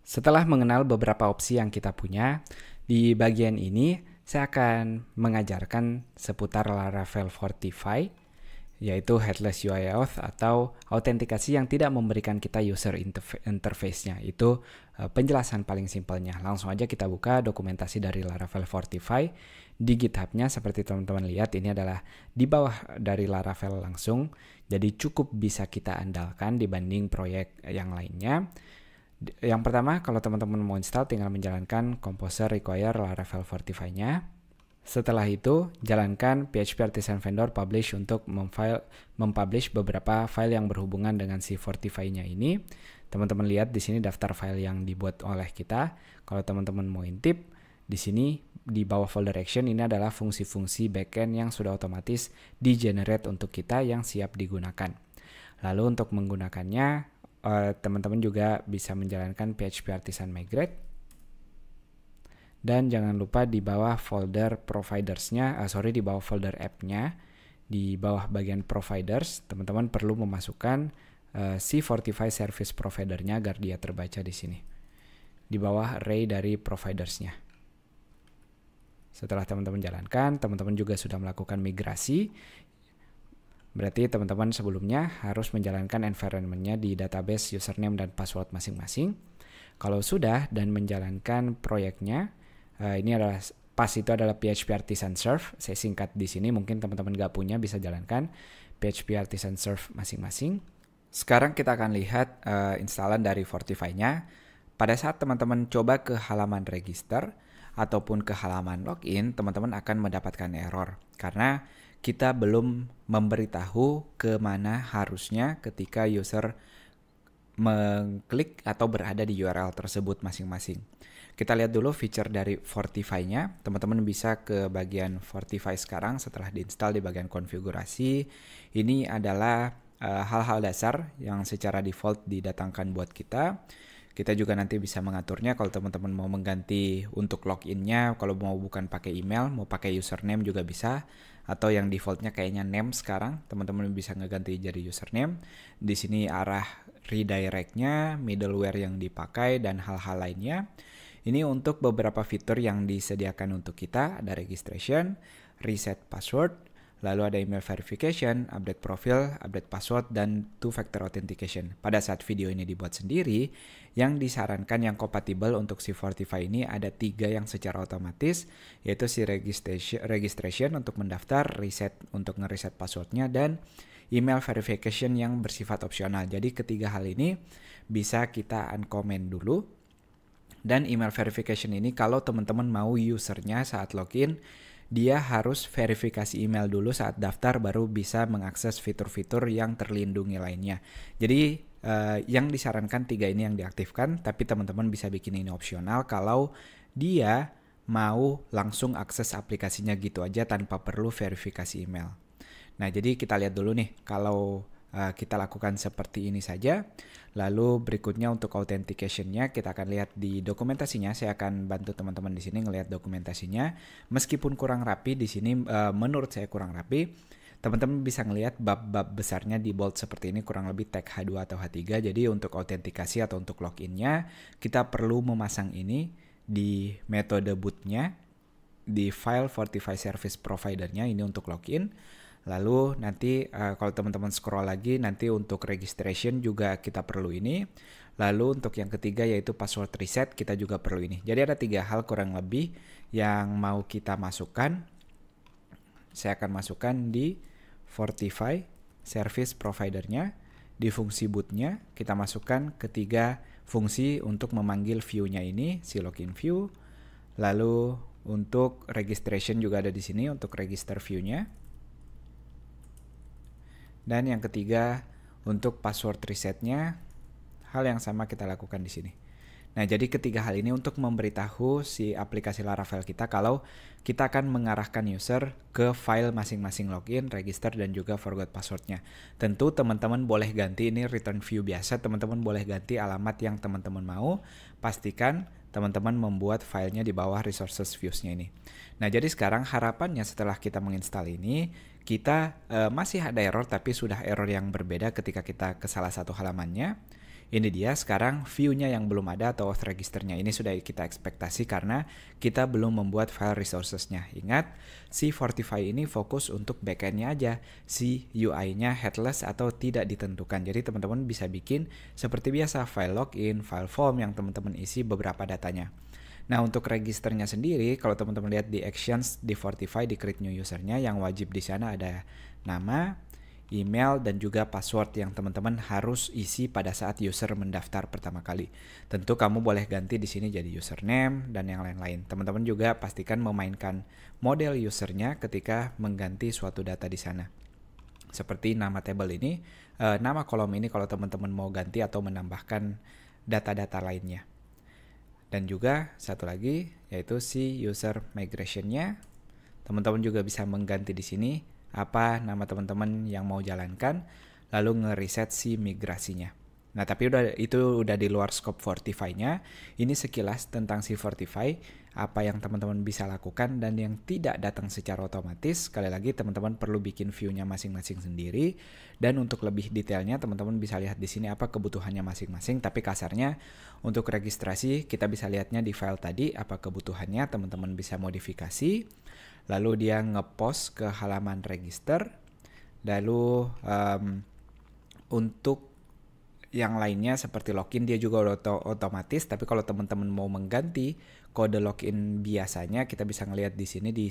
Setelah mengenal beberapa opsi yang kita punya, di bagian ini saya akan mengajarkan seputar Laravel Fortify, yaitu Headless UI Auth atau autentikasi yang tidak memberikan kita user interface-nya. Itu penjelasan paling simpelnya. Langsung aja kita buka dokumentasi dari Laravel Fortify di GitHub-nya. Seperti teman-teman lihat, ini adalah di bawah dari Laravel langsung. Jadi cukup bisa kita andalkan dibanding proyek yang lainnya. Yang pertama, kalau teman-teman mau install, tinggal menjalankan Composer require Laravel Fortify-nya. Setelah itu, jalankan PHP Artisan Vendor publish untuk mempublish beberapa file yang berhubungan dengan si Fortify-nya ini. Teman-teman lihat di sini daftar file yang dibuat oleh kita. Kalau teman-teman mau intip, di sini di bawah folder action ini adalah fungsi-fungsi backend yang sudah otomatis di-generate untuk kita yang siap digunakan. Lalu untuk menggunakannya, teman-teman juga bisa menjalankan PHP Artisan Migrate. Dan jangan lupa di bawah folder providersnya, di bawah folder app-nya, di bawah bagian providers, teman-teman perlu memasukkan si Fortify Service Provider-nya agar dia terbaca di sini. Di bawah array dari providers-nya. Setelah teman-teman jalankan, teman-teman juga sudah melakukan migrasi. Berarti teman-teman sebelumnya harus menjalankan environment-nya di database username dan password masing-masing. Kalau sudah dan menjalankan proyeknya, ini adalah itu adalah PHP Artisan Serve. Saya singkat di sini, mungkin teman-teman nggak punya bisa jalankan PHP Artisan Serve masing-masing. Sekarang kita akan lihat instalan dari Fortify-nya. Pada saat teman-teman coba ke halaman register ataupun ke halaman login, teman-teman akan mendapatkan error karena kita belum memberitahu kemana harusnya ketika user mengklik atau berada di URL tersebut masing-masing. Kita lihat dulu feature dari Fortify-nya. Teman-teman bisa ke bagian Fortify sekarang setelah diinstal di bagian konfigurasi. Ini adalah hal-hal dasar yang secara default didatangkan buat kita. Kita juga nanti bisa mengaturnya kalau teman-teman mau mengganti untuk login-nya, kalau mau bukan pakai email, mau pakai username juga bisa. Atau yang defaultnya kayaknya name sekarang, teman-teman bisa ngeganti jadi username. Di sini arah redirect-nya, middleware yang dipakai, dan hal-hal lainnya. Ini untuk beberapa fitur yang disediakan untuk kita, ada registration, reset password, lalu ada email verification, update profile, update password, dan two-factor authentication. Pada saat video ini dibuat sendiri, yang disarankan yang kompatibel untuk si Fortify ini ada 3 yang secara otomatis, yaitu si registration untuk mendaftar, reset untuk ngereset passwordnya, dan email verification yang bersifat opsional. Jadi ketiga hal ini bisa kita uncomment dulu. Dan email verification ini kalau teman-teman mau usernya saat login, dia harus verifikasi email dulu saat daftar baru bisa mengakses fitur-fitur yang terlindungi lainnya. Jadi yang disarankan 3 ini yang diaktifkan, tapi teman-teman bisa bikin ini opsional kalau dia mau langsung akses aplikasinya gitu aja tanpa perlu verifikasi email. Nah, jadi kita lihat dulu nih kalau kita lakukan seperti ini saja. Lalu berikutnya untuk authentication-nya kita akan lihat di dokumentasinya. Saya akan bantu teman-teman di sini ngelihat dokumentasinya. Meskipun kurang rapi di sini, menurut saya kurang rapi. Teman-teman bisa ngelihat bab-bab besarnya di bold seperti ini, kurang lebih tag H2 atau H3. Jadi untuk autentikasi atau untuk login-nya kita perlu memasang ini di metode boot-nya di file Fortify Service Provider-nya, ini untuk login. Lalu nanti kalau teman-teman scroll lagi, nanti untuk registration juga kita perlu ini. Lalu untuk yang ketiga yaitu password reset kita juga perlu ini. Jadi ada 3 hal kurang lebih yang mau kita masukkan. Saya akan masukkan di Fortify Service Provider-nya. Di fungsi boot-nya kita masukkan ketiga fungsi untuk memanggil view-nya ini, si login view. Lalu untuk registration juga ada di sini untuk register view-nya. Dan yang ketiga, untuk password resetnya, hal yang sama kita lakukan di sini. Nah, jadi ketiga hal ini untuk memberitahu si aplikasi Laravel kita kalau kita akan mengarahkan user ke file masing-masing login, register, dan juga forgot passwordnya. Tentu teman-teman boleh ganti ini return view biasa, teman-teman boleh ganti alamat yang teman-teman mau. Pastikan teman-teman membuat filenya di bawah resources views-nya ini. Nah, jadi sekarang harapannya setelah kita menginstal ini, kita masih ada error, tapi sudah error yang berbeda ketika kita ke salah satu halamannya. Ini dia sekarang view-nya yang belum ada atau auth register-nya. Ini sudah kita ekspektasi karena kita belum membuat file resources-nya. Ingat, si Fortify ini fokus untuk backend-nya aja. Si UI-nya headless atau tidak ditentukan. Jadi teman-teman bisa bikin seperti biasa file login, file form yang teman-teman isi beberapa datanya. Nah, untuk registernya sendiri, kalau teman-teman lihat di actions di Fortify di create new user-nya, yang wajib di sana ada nama, email, dan juga password yang teman-teman harus isi pada saat user mendaftar pertama kali. Tentu kamu boleh ganti di sini jadi username dan yang lain-lain. Teman-teman juga pastikan memainkan model usernya ketika mengganti suatu data di sana. Seperti nama table ini, nama kolom ini kalau teman-teman mau ganti atau menambahkan data-data lainnya. Dan juga satu lagi yaitu si user migration-nya. Teman-teman juga bisa mengganti di sini apa nama teman-teman yang mau jalankan, lalu nge-reset si migrasinya. Nah, tapi itu udah di luar scope Fortify-nya. Ini sekilas tentang si Fortify, apa yang teman-teman bisa lakukan dan yang tidak datang secara otomatis. Sekali lagi teman-teman perlu bikin view-nya masing-masing sendiri, dan untuk lebih detailnya teman-teman bisa lihat di sini apa kebutuhannya masing-masing. Tapi kasarnya untuk registrasi kita bisa lihatnya di file tadi apa kebutuhannya, teman-teman bisa modifikasi. Lalu dia ngepost ke halaman register. Lalu untuk yang lainnya seperti login dia juga otomatis. Tapi kalau teman-teman mau mengganti kode login biasanya, kita bisa ngelihat di sini di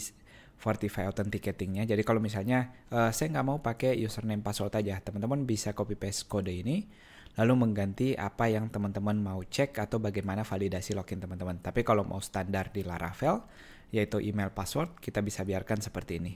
Fortify Authenticating-nya. Jadi kalau misalnya saya nggak mau pakai username password aja, teman-teman bisa copy paste kode ini lalu mengganti apa yang teman-teman mau cek atau bagaimana validasi login teman-teman. Tapi kalau mau standar di Laravel, yaitu email password, kita bisa biarkan seperti ini.